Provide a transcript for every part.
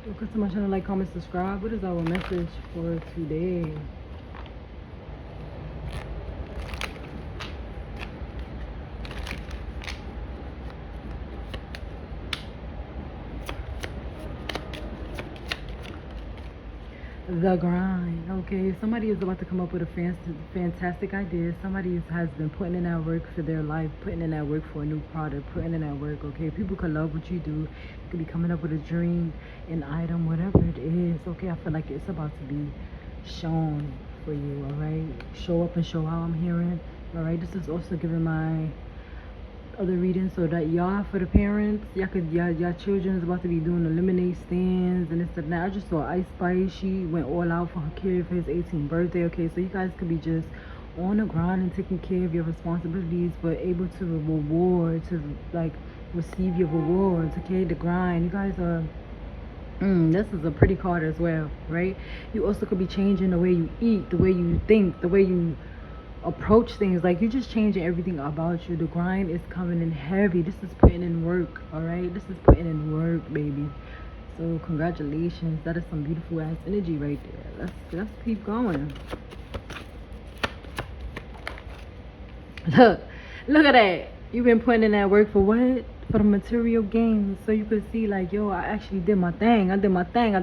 Don't forget to my channel, like, comment, subscribe. What is our message for today? The grind. Okay, somebody is about to come up with a fantastic idea. Somebody has been putting in that work for their life, putting in that work for a new product, putting in that work. Okay, people could love what you do. You could be coming up with a dream, an item, whatever it is. Okay, I feel like it's about to be shown for you. All right, show up and show out. I'm hearing. All right, this is also giving my other readings so that y'all, for the parents, y'all children is about to be doing the lemonade stands and this and that. I just saw Ice Spice. She went all out for her kid for his 18th birthday. Okay, so you guys could be just on the grind and taking care of your responsibilities, but able to reward, to like receive your rewards. Okay, the grind. You guys are. This is a pretty card as well, right? You also could be changing the way you eat, the way you think, the way you approach things. Like, you're just changing everything about you. The grind is coming in heavy. This is putting in work. All right, this is putting in work, baby. So congratulations, that is some beautiful ass energy right there. Let's keep going. Look at that. You've been putting in that work for what? For the material gains. So you could see, like, yo, I actually did my thing. I did my thing.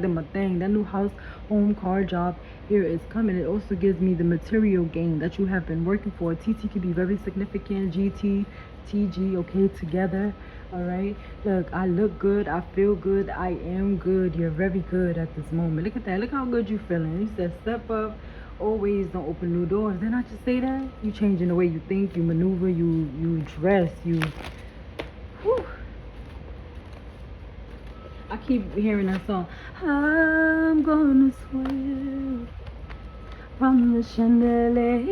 That new house, home, car, job here is coming. It also gives me the material gain that you have been working for. TT could be very significant. GT, TG, okay, together. All right. Look, I look good. I feel good. I am good. You're very good at this moment. Look at that. Look how good you're feeling. You said step up. Always don't open new doors. Didn't I just say that? You changing the way you think, you maneuver, you dress, you. Whew. I keep hearing that song. I'm gonna swim from the chandelier.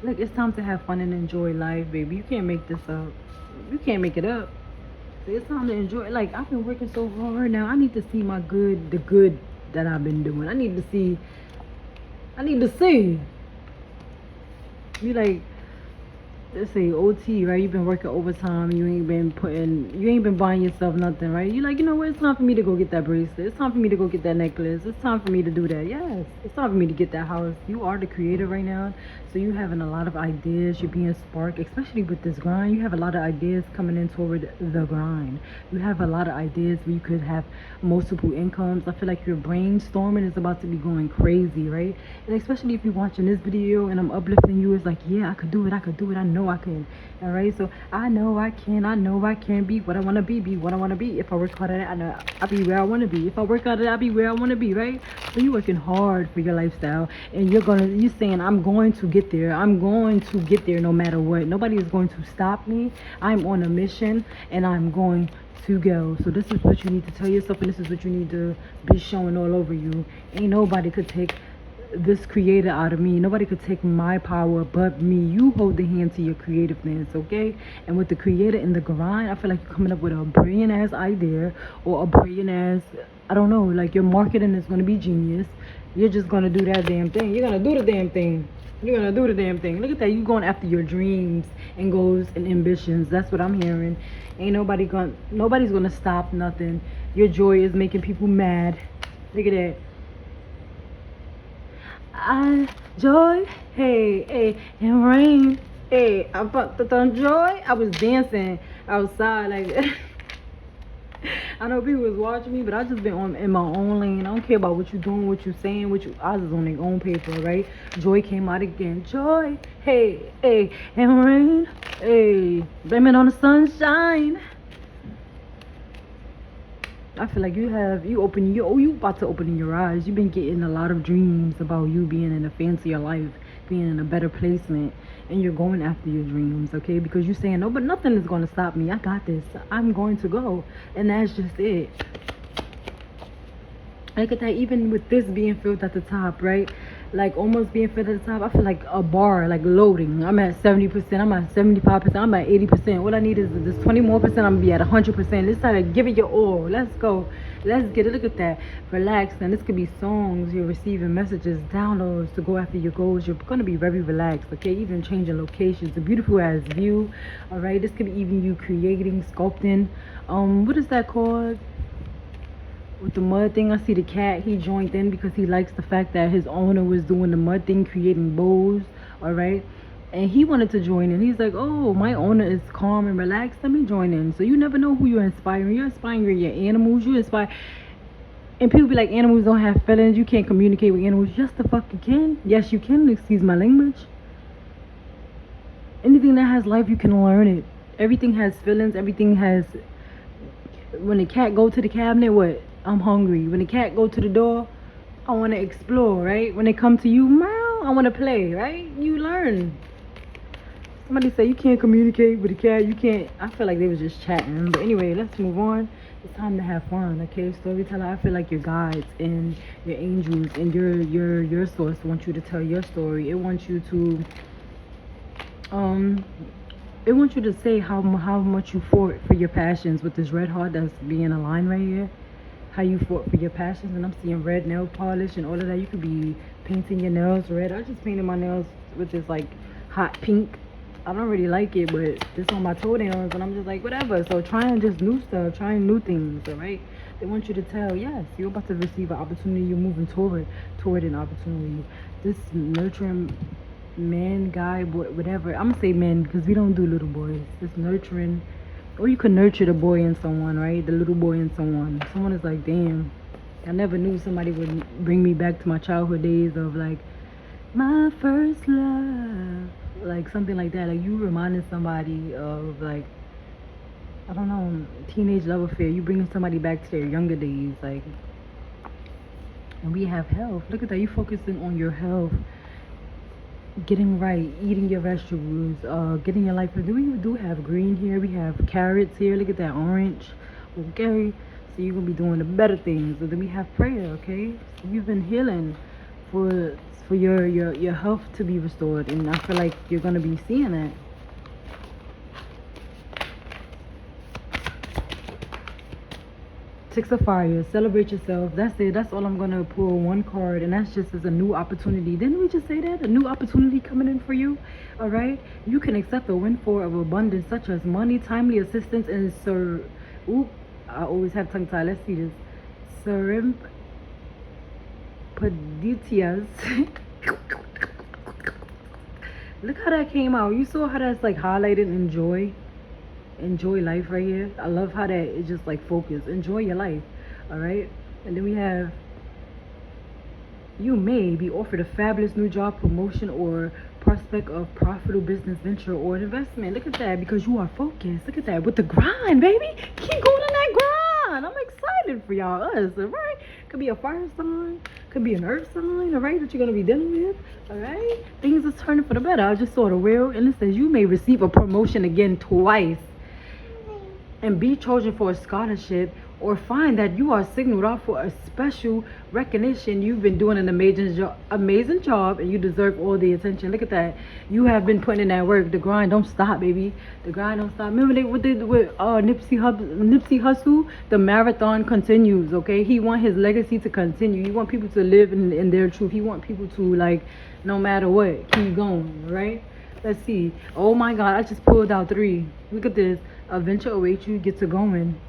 Look, it's time to have fun and enjoy life, baby. You can't make this up. You can't make it up. So it's time to enjoy. Like, I've been working so hard now. I need to see the good that I've been doing. I need to see. You like, let's say OT, right? You've been working overtime. You ain't been buying yourself nothing, right? You like, you know what? It's time for me to go get that bracelet. It's time for me to go get that necklace. It's time for me to do that. Yes, it's time for me to get that house. You are the creator right now, so you having a lot of ideas. You're being sparked, especially with this grind. You have a lot of ideas coming in toward the grind. You have a lot of ideas where you could have multiple incomes. I feel like your brainstorming is about to be going crazy, right? And especially if you're watching this video and I'm uplifting you, it's like, yeah, I could do it. I know I can. All right, so I know I can be what I want to be what I want to be. If I work hard at it, I know I'll be where I want to be. If I work hard at it, I'll be where I want to be, right? So you're working hard for your lifestyle, and you're saying, I'm going to get there. I'm going to get there no matter what. Nobody is going to stop me. I'm on a mission, and I'm going to go. So this is what you need to tell yourself, and this is what you need to be showing all over you. Ain't nobody could take this creator out of me. Nobody could take my power but me. You hold the hand to your creativeness, okay? And with the creator in the grind, I feel like you're coming up with a brilliant ass idea, or a brilliant ass, I don't know, like your marketing is going to be genius. You're just going to do that damn thing. You're going to do the damn thing. You're going to do the damn thing. Look at that. You going after your dreams and goals and ambitions. That's what I'm hearing. Ain't nobody's going to stop nothing. Your joy is making people mad. Look at that. Joy, hey, and rain, hey, I felt the joy. I was dancing outside like I know people was watching me, but I just been in my own lane. I don't care about what you doing, what you saying, I was on their own paper, right? Joy came out again. Joy, hey, and rain, hey, blaming on the sunshine. I feel like you about to open your eyes. You've been getting a lot of dreams about you being in a fancier life, being in a better placement, and you're going after your dreams, okay? Because you're saying, no, but nothing is going to stop me. I got this. I'm going to go. And that's just it. Look at that. Even with this being filled at the top, right? like almost being fed at the top. I feel like a bar, like loading. I'm at 70%. I'm at 75%. I'm at 80%. What I need is this 20 more percent. I'm gonna be at 100%. It's time to give it your all. Let's go. Let's get it. Look at that. Relax. And this could be songs. You're receiving messages, downloads to go after your goals. You're gonna be very relaxed. Okay. Even changing locations. A beautiful ass view. All right. This could be even you creating, sculpting. What is that called? With the mud thing, I see the cat. He joined in because he likes the fact that his owner was doing the mud thing, creating bowls. All right. And he wanted to join in. He's like, oh, my owner is calm and relaxed. Let me join in. So you never know who you're inspiring. You're inspiring your animals. You inspire. And people be like, animals don't have feelings. You can't communicate with animals. Yes, the fuck you can. Yes, you can. Excuse my language. Anything that has life, you can learn it. Everything has feelings. Everything has. When the cat go to the cabinet, what? I'm hungry. When the cat go to the door, I want to explore, right? When they come to you, meow, I want to play, right? You learn. Somebody say you can't communicate with a cat. You can't. I feel like they was just chatting. But anyway, let's move on. It's time to have fun, okay? Storyteller, I feel like your guides and your angels and your source want you to tell your story. It wants you to it wants you to say how much you fought for your passions with this red heart that's being aligned right here. How you fought for your passions, and I'm seeing red nail polish and all of that. You could be painting your nails red. I just painted my nails with this like hot pink. I don't really like it, but it's on my toenails, and I'm just like whatever. So trying just new stuff, trying new things, all right? They want you to tell, yes, you're about to receive an opportunity. You're moving toward an opportunity. This nurturing man, guy, boy, whatever. I'm gonna say men because we don't do little boys. This nurturing. Or you could nurture the boy in someone, right? The little boy in someone. Someone is like, damn, I never knew somebody would bring me back to my childhood days of like, my first love. Like something like that. Like you reminding somebody of like, I don't know, teenage love affair. You bringing somebody back to their younger days. Like, and we have health. Look at that. You focusing on your health. Getting right, eating your vegetables, getting your life. We do have green here. We have carrots here. Look at that orange. Okay, so you're gonna be doing the better things. And then we have prayer. Okay, so you've been healing for your health to be restored, and I feel like you're gonna be seeing that. Six of Fire, celebrate yourself. That's it. That's all I'm gonna pull one card, and that's just as a new opportunity. Didn't we just say that? A new opportunity coming in for you. All right. You can accept a windfall of abundance, such as money, timely assistance, and I always have tongue tie. Let's see this. Serendipitous. Look how that came out. You saw how that's like highlighted in joy. Enjoy life right here. I love how that is just like focus. Enjoy your life. All right. And then we have, you may be offered a fabulous new job, promotion, or prospect of profitable business venture or investment. Look at that, because you are focused. Look at that with the grind, baby. Keep going on that grind. I'm excited for y'all. Us, all right? Could be a fire sign, could be an earth sign, all right, that you're gonna be dealing with. All right. Things are turning for the better. I just saw the wheel, and it says you may receive a promotion again twice, and be chosen for a scholarship, or find that you are signaled out for a special recognition. You've been doing an amazing job, and you deserve all the attention. Look at that. You have been putting in that work. The grind don't stop, baby. The grind don't stop. Remember what they did with Nipsey Hussle? The marathon continues, okay? He want his legacy to continue. He want people to live in their truth. He want people to, like, no matter what, keep going, right? Let's see. Oh my God, I just pulled out 3. Look at this. Adventure awaits you. Get to going.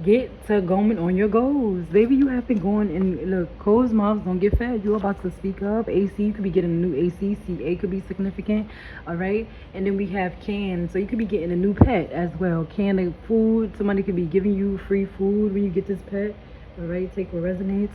Get to going on your goals. Baby, you have been going, and look, closed mouths don't get fed. You're about to speak up. AC, you could be getting a new AC. CA could be significant. All right. And then we have can. So you could be getting a new pet as well. Can of food. Somebody could be giving you free food when you get this pet. All right. Take what resonates.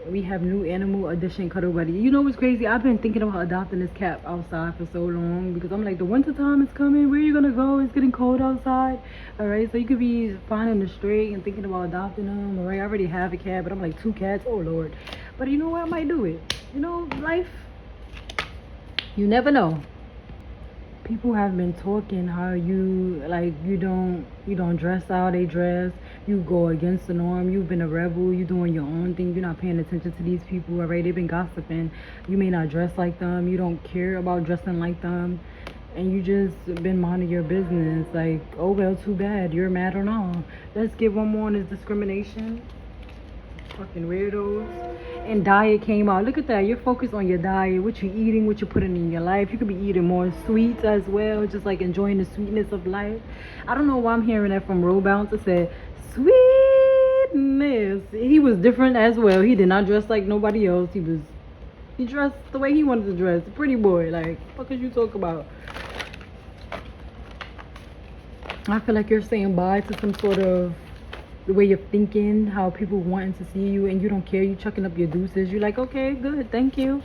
We have new animal addition, cuddle buddy. You know what's crazy? I've been thinking about adopting this cat outside for so long, because I'm like, the winter time is coming. Where are you gonna go? It's getting cold outside. All right, so you could be finding a stray and thinking about adopting them. All right, I already have a cat, but I'm like 2 cats. Oh Lord. But you know what? I might do it. You know, life. You never know. people have been talking how you like you don't dress how they dress, you go against the norm, you've been a rebel, you doing your own thing, you're not paying attention to these people. Already they've been gossiping, you may not dress like them, you don't care about dressing like them, and you just been minding your business. Like, oh well, too bad, you're mad or not. Let's get one more on this discrimination. Fucking weirdos. And diet came out. Look at that. You're focused on your diet, what you're eating, what you're putting in your life. You could be eating more sweets as well, just like enjoying the sweetness of life. I don't know why I'm hearing that from Roll Bounce. It said sweetness. He was different as well. He did not dress like nobody else. He dressed the way he wanted to dress. Pretty boy. Like, what could you talk about? I feel like you're saying bye to some sort of the way you're thinking, how people wanting to see you, and you don't care. You chucking up your deuces. You're like, okay, good, thank you.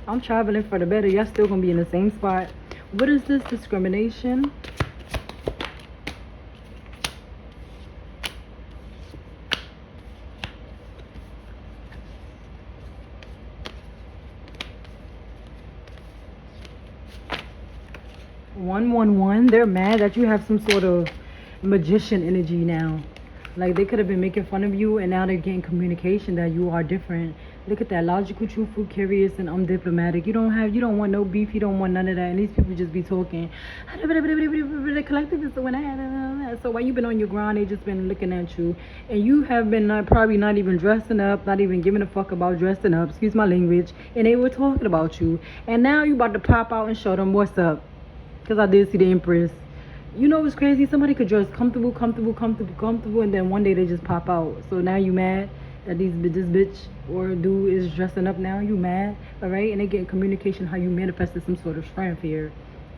I'm traveling for the better. Y'all still gonna be in the same spot. What is this discrimination? One. They're mad that you have some sort of magician energy now. Like, they could have been making fun of you, and now they're getting communication that you are different. Look at that. Logical, truthful, curious, and undiplomatic. You don't want no beef. You don't want none of that. And these people just be talking. The collective is the one. So while you been on your grind, they just been looking at you. And you have been probably not even dressing up, not even giving a fuck about dressing up. Excuse my language. And they were talking about you. And now you about to pop out and show them what's up. Because I did see the Empress. You know what's crazy? Somebody could dress comfortable, and then one day they just pop out. So now you mad that this bitch or dude is dressing up now? You mad, all right? And they get communication how you manifested some sort of strength here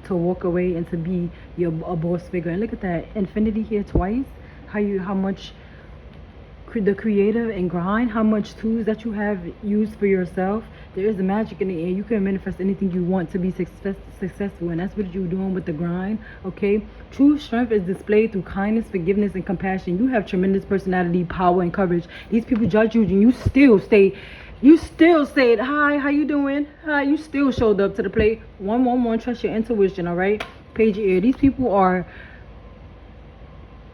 to walk away and to be a boss figure. And look at that infinity here twice. How much the creative and grind, how much tools that you have used for yourself. There is the magic in the air. You can manifest anything you want to be successful, and that's what you're doing with the grind. Okay, true strength is displayed through kindness, forgiveness, and compassion. You have tremendous personality, power, and courage. These people judge you, and you still said hi, how you doing? Hi, you still showed up to the plate. 111, trust your intuition. All right, page your ear. These people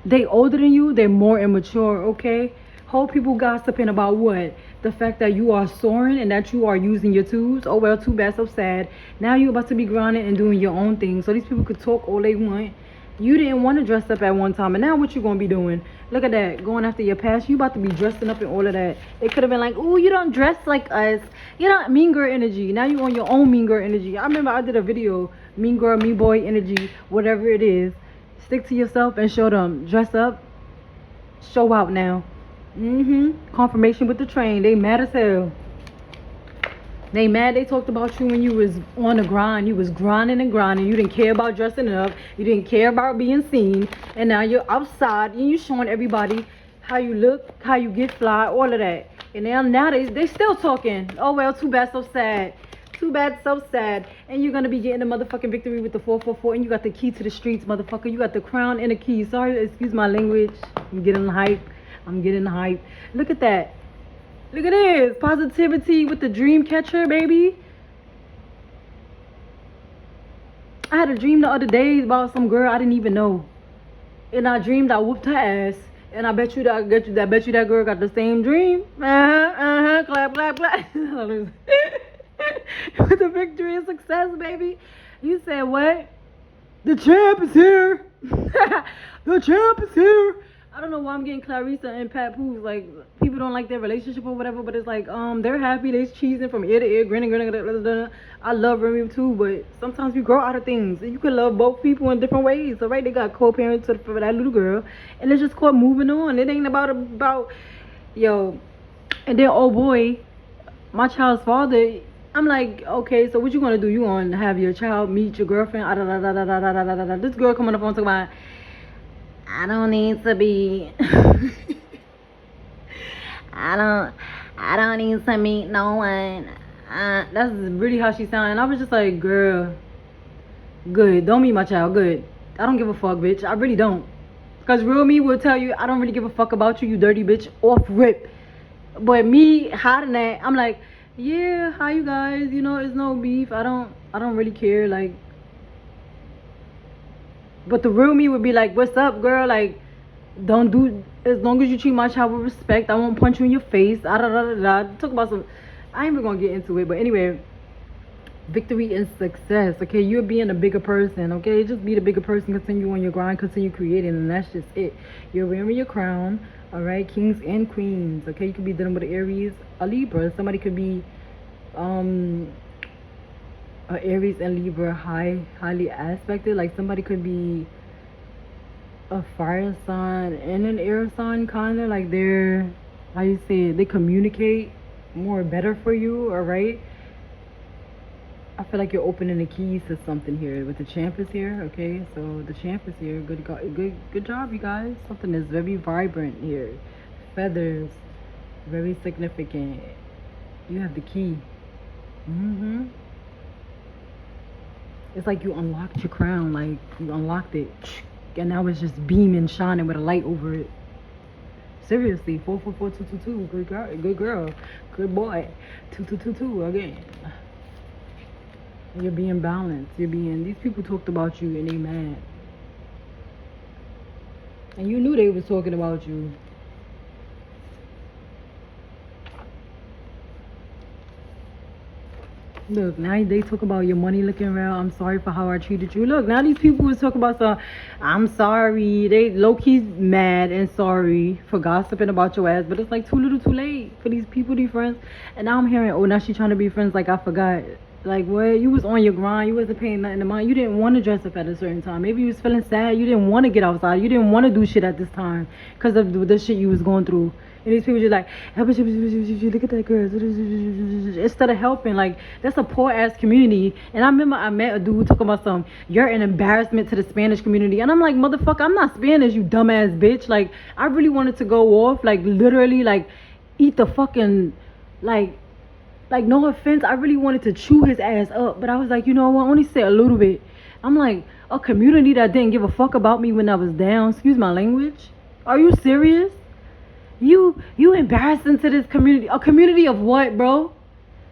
they older than you, they're more immature. Okay, whole people gossiping about what? The fact that you are soaring and that you are using your tools. Oh well, too bad, so sad. Now you're about to be grinding and doing your own thing. So these people could talk all they want. You didn't want to dress up at one time, and now what you gonna be doing? Look at that, going after your past. You about to be dressing up and all of that. They could have been like, "Ooh, you don't dress like us. You don't mean girl energy." Now you on your own mean girl energy. I remember I did a video, mean girl, mean boy energy, whatever it is. Stick to yourself and show them. Dress up, show out now. Confirmation with the train. They mad as hell. They mad. They talked about you when you was on the grind. You was grinding and grinding. You didn't care about dressing up. You didn't care about being seen. And now you're outside and you showing everybody how you look, how you get fly, all of that. And now they still talking. Oh well, too bad, so sad. Too bad, so sad. And you're gonna be getting the motherfucking victory with the 444, and you got the key to the streets, motherfucker. You got the crown and the key. Sorry, excuse my language. I'm getting hype. Look at that. Look at this. Positivity with the dream catcher, baby. I had a dream the other day about some girl I didn't even know. And I dreamed I whooped her ass. And I bet you that girl got the same dream. Clap. With the victory and success, baby. You said what? The champ is here. The champ is here. I don't know why I'm getting Clarissa and Pat Pooh. Like, people don't like their relationship or whatever, but it's like, they're happy, they're cheesing from ear to ear, grinning. I love Remy too, but sometimes you grow out of things. You can love both people in different ways. So, right, they got co-parents for that little girl, and it's just called moving on. It ain't about, yo. And then, oh boy, my child's father, I'm like, okay, so what you gonna do? You gonna have your child meet your girlfriend? This girl coming up on talking about, I don't need to be. I don't need to meet no one. That's really how she sounded. And I was just like, girl, good. Don't meet my child. Good. I don't give a fuck, bitch. I really don't. Because real me will tell you, I don't really give a fuck about you, you dirty bitch. Off rip. But me hiding that, I'm like, yeah, hi you guys. You know, it's no beef. I don't really care. Like, But the real me would be like, what's up, girl? Like, don't do, as long as you treat my child with respect, I won't punch you in your face. Da, da, da, da, da. Talk about some, I ain't even gonna get into it, but anyway, victory and success. Okay, you're being a bigger person. Okay, just be the bigger person. Continue on your grind. Continue creating, and that's just it. You're wearing your crown. All right, kings and queens. Okay, you could be dealing with Aries, a Libra. Somebody could be Aries and Libra highly aspected. Like somebody could be a fire sign and an air sign, kind of like they're, how you say it, they communicate more better for you. All right, I feel like you're opening the keys to something here with the champ is here. Okay, so the champ is here. Good job, you guys. Something is very vibrant here. Feathers, very significant. You have the key. It's like you unlocked your crown, like you unlocked it, and now it's just beaming, shining with a light over it. Seriously, 444222, good girl, good boy, 2222 again. You're being balanced. These people talked about you and they mad, and you knew they was talking about you. Look, now they talk about your money looking real. I'm sorry for how I treated you. Look, now these people was talking about some, I'm sorry. They low-key mad and sorry for gossiping about your ass. But it's like too little too late for these people to be friends. And now I'm hearing, oh, now she trying to be friends like I forgot. Like, what? You was on your grind. You wasn't paying nothing to mind. You didn't want to dress up at a certain time. Maybe you was feeling sad. You didn't want to get outside. You didn't want to do shit at this time because of the shit you was going through. And these people just like, look at that girl. Instead of helping, like, that's a poor ass community. And I remember I met a dude talking about some, you're an embarrassment to the Spanish community. And I'm like, motherfucker, I'm not Spanish, you dumbass bitch. Like, I really wanted to go off, like, literally, like, eat the fucking, like, no offense, I really wanted to chew his ass up. But I was like, you know what, I only said a little bit. I'm like, a community that didn't give a fuck about me when I was down. Excuse my language. Are you serious? You embarrassing to this community. A community of what, bro?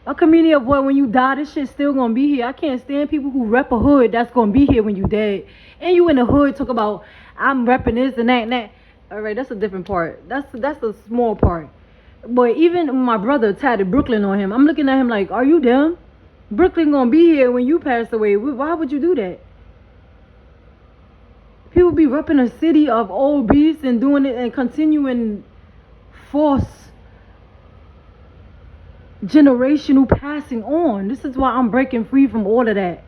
A community of what? When you die, this shit's still gonna be here. I can't stand people who rep a hood that's gonna be here when you dead. And you in the hood talk about, I'm repping this and that and that. Alright, that's a different part. That's a small part. But even my brother tatted Brooklyn on him, I'm looking at him like, are you dumb? Brooklyn gonna be here when you pass away. Why would you do that? People be repping a city of old beasts and doing it and continuing force generational passing on. This is why I'm breaking free from all of that.